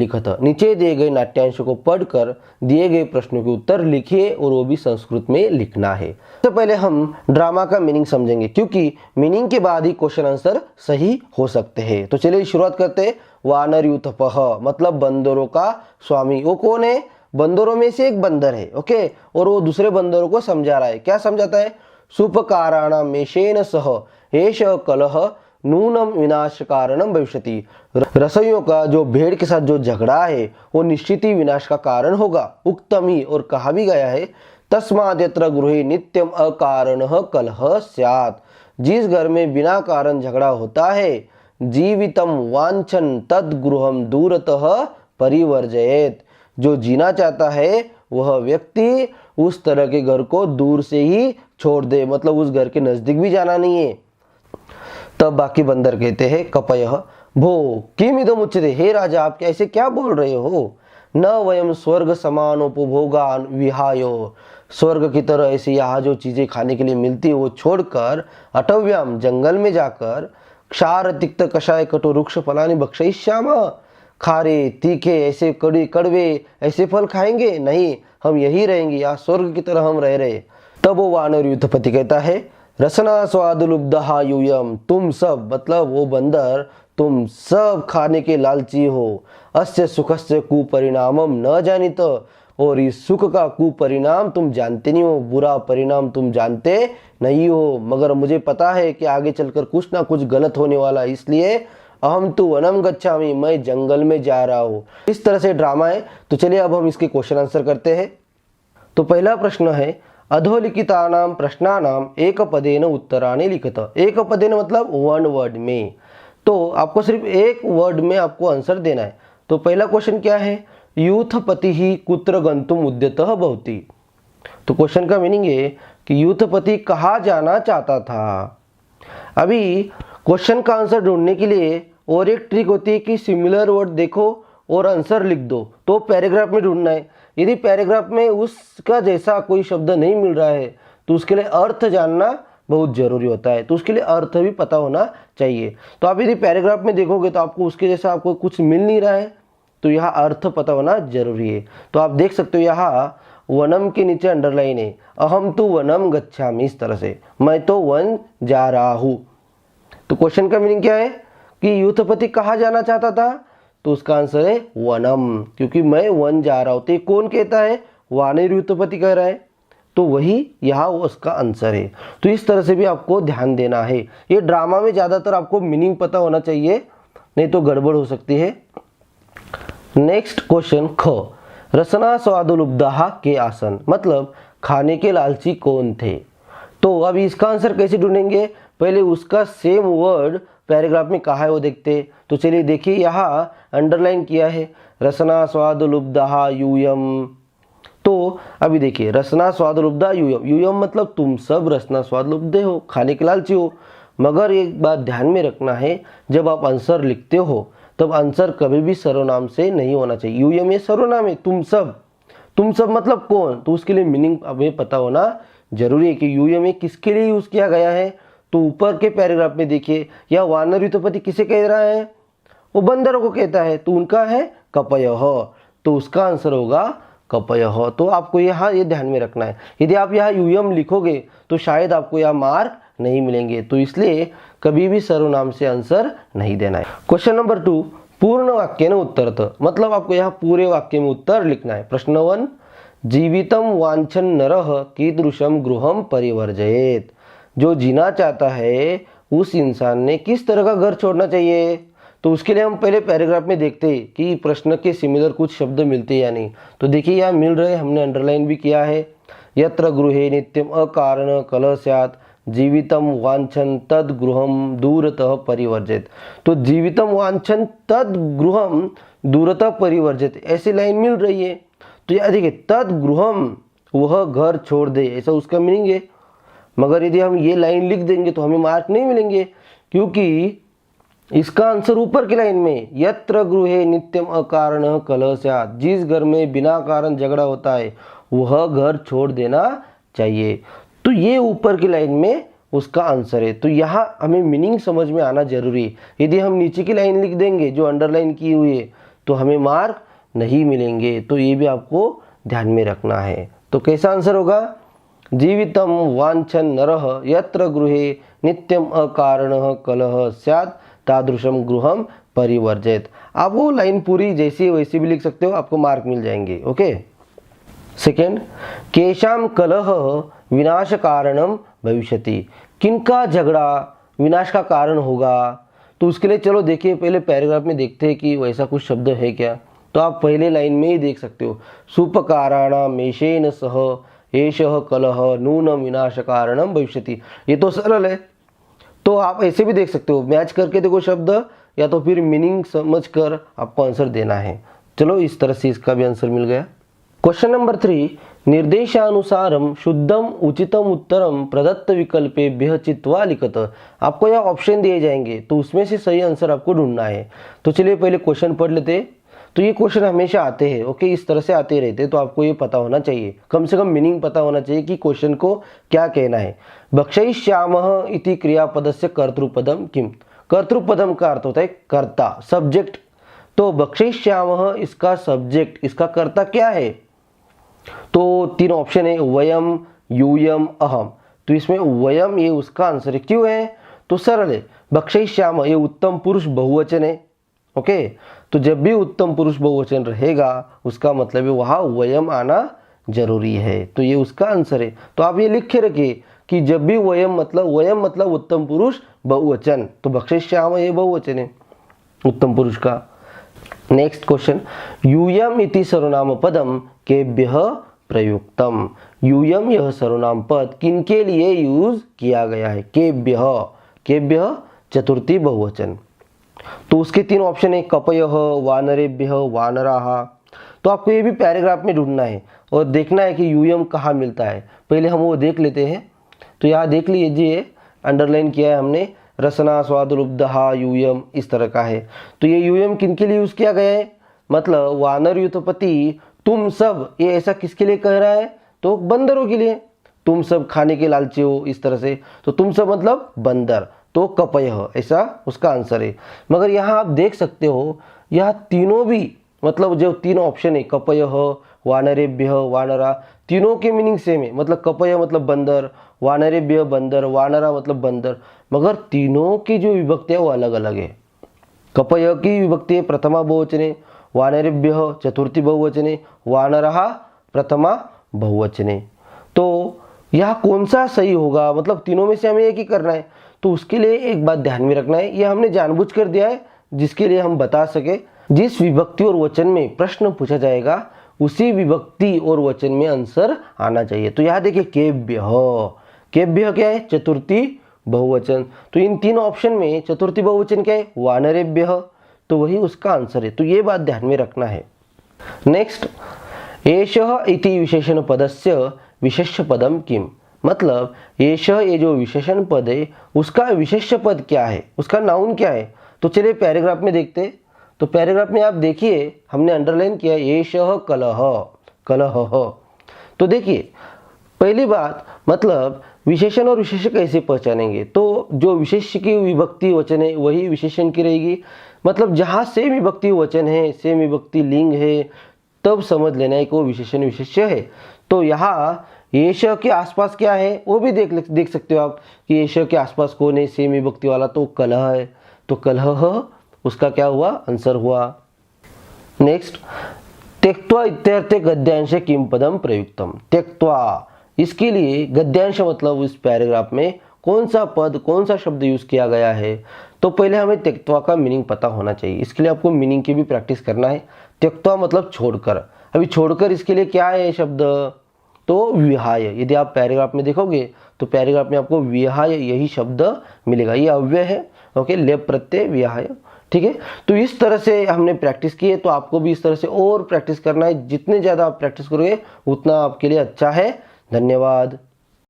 लिखत। नीचे दिए गए नाट्यांश को पढ़कर दिए गए प्रश्नों के उत्तर लिखिए और वो भी संस्कृत में लिखना है। सबसे पहले हम ड्रामा का मीनिंग समझेंगे, क्योंकि मीनिंग के बाद ही क्वेश्चन आंसर सही हो सकते हैं। तो चलिए शुरुआत करते हैं। वानरयूथपः मतलब बंदरों का स्वामी। वो कौन है? बंदरों में से एक बंदर है, ओके, और वो दूसरे बंदरों को समझा रहा है। क्या समझाता है? सुपकाराणाम मेषेन सह एष कलह नूनम विनाश कारणम भविष्यति। रसोइयों का जो भेड़ के साथ जो झगड़ा है वो निश्चित ही विनाश का कारण होगा। उक्तमी और कहा भी गया है, तस्माद् यत्र गृहे नित्यम अकारणः कलह स्यात्। जिस घर में बिना कारण झगड़ा होता है, जीवितम वांछन तद गृहम दूरतः परिवर्जयेत। जो जीना चाहता है वह व्यक्ति उस तरह के घर को दूर से ही छोड़ दे, मतलब उस घर के नजदीक भी जाना नहीं है। तब बाकी बंदर कहते हैं, कपयः भो किमिदम् उच्यते, हे राजा आप ऐसे क्या बोल रहे हो? न वयम स्वर्ग समानोपभोगान विहायो, स्वर्ग की तरह ऐसी यहाँ जो चीजें खाने के लिए मिलती है वो छोड़कर अटव्याम जंगल में जाकर क्षार तिक्त कषाय कटु रुक्ष फलानि भक्षयिष्यामः, खारे तीखे ऐसे कड़वे ऐसे फल खाएंगे नहीं, हम यही रहेंगे, यहाँ स्वर्ग की तरह हम रह रहे। तब वो वानरयूथपति कहता है, रसना स्वाद लुब्धहा यूयम, तुम सब मतलब वो बंदर तुम सब खाने के लालची हो। अस्य सुखस्य कुपरिणामम न जानित, और इस सुख का कुपरिणाम तुम जानते नहीं हो, बुरा परिणाम तुम जानते नहीं हो। मगर मुझे पता है कि आगे चलकर कुछ ना कुछ गलत होने वाला है, इसलिए अहम तु वनम गच्छामि, मैं जंगल में जा रहा हूँ। इस तरह से ड्रामा है। तो चलिए अब हम इसके क्वेश्चन आंसर करते हैं। तो पहला प्रश्न है, अधोलिखितानां प्रश्नानां एक पदेन उत्तराणि लिखत। एक पदेन मतलब वन वर्ड में। तो आपको सिर्फ एक वर्ड में आपको आंसर देना है। तो पहला क्वेश्चन क्या है? यूथपति ही कुत्र गंतुम उद्यतः भवति। तो क्वेश्चन का मीनिंग है कि यूथपति कहाँ जाना चाहता था। अभी क्वेश्चन का आंसर ढूंढने के लिए और एक ट्रिक होती है कि सिमिलर वर्ड देखो और आंसर लिख दो। तो पैराग्राफ में ढूंढना है। यदि पैराग्राफ में उसका जैसा कोई शब्द नहीं मिल रहा है तो उसके लिए अर्थ जानना बहुत जरूरी होता है। तो उसके लिए अर्थ भी पता होना चाहिए। तो आप यदि पैराग्राफ में देखोगे तो आपको उसके जैसा आपको कुछ मिल नहीं रहा है, तो यहाँ अर्थ पता होना जरूरी है। तो आप देख सकते हो यहाँ वनम के नीचे अंडरलाइन है, अहम तो वनम गच्छामि, इस तरह से मैं तो वन जा रहा हूँ। तो क्वेश्चन का मीनिंग क्या है कि यूथपति कहाँ जाना चाहता था? तो उसका आंसर है वनम, क्योंकि मैं वन जा रहा हूँ। तो कौन कहता है? वानरयूथपति कह रहा है, तो वही यहाँ उसका आंसर है। तो इस तरह से भी आपको ध्यान देना है। ये ड्रामा में ज़्यादातर आपको मीनिंग पता होना चाहिए, नहीं तो गड़बड़ हो सकती है। नेक्स्ट क्वेश्चन ख, रसना स्वादुलुब्धः के आसन, मतलब खाने के लालची कौन थे। तो अब इसका आंसर कैसे ढूंढेंगे? पहले उसका सेम वर्ड पैराग्राफ में कहा है वो देखते। तो चलिए देखिए, यहाँ अंडरलाइन किया है रसना स्वादुलुब्धः यूयम। तो अभी देखिए, रसना स्वादुलुब्धः यूयम, यूयम मतलब तुम सब रसना स्वादुलुब्धे हो, खाने के लालची हो। मगर एक बात ध्यान में रखना है, जब आप आंसर लिखते हो तब आंसर कभी भी सर्वनाम से नहीं होना चाहिए। यूयम ये सर्वनाम है, तुम सब मतलब कौन, तो उसके लिए मीनिंग हमें पता होना जरूरी है कि यूयम ये किसके लिए यूज किया गया है। तो ऊपर के पैराग्राफ में देखिए, यह वानरयूथपति किसे कह रहा है? वो बंदरों को कहता है, तो उनका है कपयः, तो उसका आंसर होगा कपयः। तो आपको यहाँ ये ध्यान में रखना है। यदि आप यहाँ यूयम लिखोगे तो शायद आपको यहाँ मार्क नहीं मिलेंगे, तो इसलिए कभी भी सर्वनाम से आंसर नहीं देना है। क्वेश्चन नंबर 2, पूर्ण वाक्य न उत्तरत, मतलब आपको यहाँ पूरे वाक्य में उत्तर लिखना है। प्रश्न 1, जीवितम वांछन नरः कीदृशम गृहम परिवर्जयेत। जो जीना चाहता है उस इंसान ने किस तरह का घर छोड़ना चाहिए। तो उसके लिए हम पहले पैराग्राफ में देखते हैं कि प्रश्न के सिमिलर कुछ शब्द मिलते हैं या नहीं। तो देखिए यहाँ मिल रहे, हमने अंडरलाइन भी किया है। यत्र गृहे नित्यम अकारण कलह स्यात् जीवितम वांछन तद गृहम दूरतः परिवर्जित। तो जीवितम वांछन तद गृहम दूरतः परिवर्जित ऐसी लाइन मिल रही है। तो यहाँ देखिए, तद गृहम वह घर छोड़ दे, ऐसा उसका मीनिंग है। मगर यदि हम ये लाइन लिख देंगे तो हमें मार्क नहीं मिलेंगे, क्योंकि इसका आंसर ऊपर की लाइन में, यत्र गृहे नित्यम अकारण कलह स्यात्, जिस घर में बिना कारण झगड़ा होता है वह घर छोड़ देना चाहिए। तो ये ऊपर की लाइन में उसका आंसर है। तो यहाँ हमें मीनिंग समझ में आना जरूरी है। यदि हम नीचे की लाइन लिख देंगे जो अंडरलाइन की हुई है तो हमें मार्क नहीं मिलेंगे। तो ये भी आपको ध्यान में रखना है। तो कैसा आंसर होगा? जीवितम वांछन नरः यत्र गृहे नित्यम अकारणः कलह स्यात् तादृशम गृहम परिवर्जेत। आप वो लाइन पूरी जैसी वैसी भी लिख सकते हो, आपको मार्क मिल जाएंगे। ओके। सेकेंड, केशाम कलह विनाश कारणम भविष्यति। किनका झगड़ा विनाश का कारण होगा? तो उसके लिए चलो देखिए, पहले पैराग्राफ में देखते हैं कि वैसा कुछ शब्द है क्या। तो आप पहले लाइन में ही देख सकते हो, सुपकाराणाम मेषेन सह एषः कलह नूनम विनाश कारणम भविष्यति। ये तो सरल है। तो आप ऐसे भी देख सकते हो, मैच करके देखो शब्द, या तो फिर मीनिंग समझकर आपको आंसर देना है। चलो इस तरह से इसका भी आंसर मिल गया। क्वेश्चन नंबर 3, निर्देशानुसारम शुद्धम उचितम उत्तरम प्रदत्त विकल्पेभ्यः चित्वा लिखत। आपको यह ऑप्शन दिए जाएंगे, तो उसमें से सही आंसर आपको ढूंढना है। तो चलिए पहले क्वेश्चन पढ़ लेते हैं। तो ये क्वेश्चन हमेशा आते हैं, ओके, इस तरह से आते रहते हैं। तो आपको ये पता होना चाहिए, कम से कम मीनिंग पता होना चाहिए कि क्वेश्चन को क्या कहना है। भक्षयिष्यामः इति क्रियापदस्य कर्तृपदम किम। कर्तृपदम का अर्थ होता है कर्ता, सब्जेक्ट। तो भक्षयिष्यामः इसका सब्जेक्ट, इसका कर्ता क्या है? तो 3 ऑप्शन है, वयम, यूयम, अहम। तो इसमें वयम ये उसका आंसर है। क्यों है? तो सरल है, भक्षयिष्यामः ये उत्तम पुरुष बहुवचन है। ओके, तो जब भी उत्तम पुरुष बहुवचन रहेगा उसका मतलब है वहाँ वयम आना जरूरी है। तो ये उसका आंसर है। तो आप ये लिख के रखिए कि जब भी वयम मतलब उत्तम पुरुष बहुवचन, तो भक्षयिष्यामः ये बहुवचन है उत्तम पुरुष का। नेक्स्ट क्वेश्चन, यूयम इति सर्वनाम पदम केभ्यः प्रयुक्तम। यूयम यह सर्वनाम पद किनके लिए यूज किया गया है? केभ्यः, केभ्यः चतुर्थी बहुवचन। तो उसके 3 ऑप्शन है, कपयः, वानरेभ्यः, वानराः। तो आपको ये भी पैराग्राफ में ढूंढना है और देखना है कि यूयम कहाँ मिलता है। पहले हम वो देख लेते हैं। तो यहाँ देख लीजिए, अंडरलाइन किया है हमने, रसना स्वादुलुब्धः यूयम, इस तरह का है। तो ये यूयम किनके लिए यूज किया गया है? मतलब वानर युथपति तुम सब, ये ऐसा किसके लिए कह रहा है? तो बंदरों के लिए, तुम सब खाने के लालची हो, इस तरह से। तो तुम सब मतलब बंदर, तो कपयः ऐसा उसका आंसर है। मगर यहाँ आप देख सकते हो, यह तीनों भी मतलब जो 3 ऑप्शन है, कपयः, वानरेभ्यः, वानरा, तीनों के मीनिंग सेम है। मतलब कपयः मतलब बंदर, वानरेभ्यः बंदर, वानरा मतलब बंदर, मगर तीनों की जो विभक्ति है वो अलग अलग है। कपयः की विभक्ति है प्रथमा बहुवचने, वानरेभ्यः चतुर्थी बहुवचने, वानरः प्रथमा बहुवचने। तो यह कौन सा सही होगा? मतलब तीनों में से हमें एक ही करना है। तो उसके लिए एक बात ध्यान में रखना है, यह हमने जानबूझ कर दिया है जिसके लिए हम बता सके। जिस विभक्ति और वचन में प्रश्न पूछा जाएगा उसी विभक्ति और वचन में आंसर आना चाहिए। तो यहाँ देखिए, केभ्यः, केभ्यः क्या है? चतुर्थी बहुवचन। तो इन 3 ऑप्शन में चतुर्थी बहुवचन क्या है? वानरेभ्यः, तो वही उसका आंसर है। तो ये बात ध्यान में रखना है। नेक्स्ट, एषः इति विशेषण पदस्य विशेष्य पदम किम। मतलब एषः ये जो विशेषण पद है उसका विशेष्य पद क्या है, उसका नाउन क्या है? तो चलिए पैराग्राफ में देखते हैं। तो पैराग्राफ में आप देखिए, हमने अंडरलाइन किया एषः कलह, कलहः। तो देखिए, पहली बात, मतलब विशेषण और विशेष्य कैसे पहचानेंगे? तो जो विशेष्य की विभक्ति वचन है वही विशेषण की रहेगी। मतलब जहाँ सेम विभक्ति वचन है, सेम विभक्ति लिंग है, तब समझ लेना है कि वो विशेषण विशेष्य है। तो यहाँ एषः के आसपास क्या है वो भी देख सकते हो आप कि एषः के आसपास कौन है, सेम विभक्ति वाला, तो कलह है। तो कलह उसका क्या हुआ? आंसर हुआ। नेक्स्ट, त्यक्त्वा इत्यर्थे गद्यांश किम पदम प्रयुक्तम। त्यक्त्वा, इसके लिए गद्यांश मतलब इस पैराग्राफ में कौन सा पद, कौन सा शब्द यूज किया गया है? तो पहले हमें त्यक्त्वा का मीनिंग पता होना चाहिए। इसके लिए आपको मीनिंग की भी प्रैक्टिस करना है। त्यक्त्वा मतलब छोड़कर। अभी छोड़कर इसके लिए क्या है शब्द? तो विहाय। यदि आप पैराग्राफ में देखोगे तो पैराग्राफ में आपको विहाय यही शब्द मिलेगा। ये अव्यय है, ओके, लेप प्रत्यय विहाय, ठीक है। तो इस तरह से हमने प्रैक्टिस की है, तो आपको भी इस तरह से और प्रैक्टिस करना है। जितने ज़्यादा आप प्रैक्टिस करोगे उतना आपके लिए अच्छा है। धन्यवाद।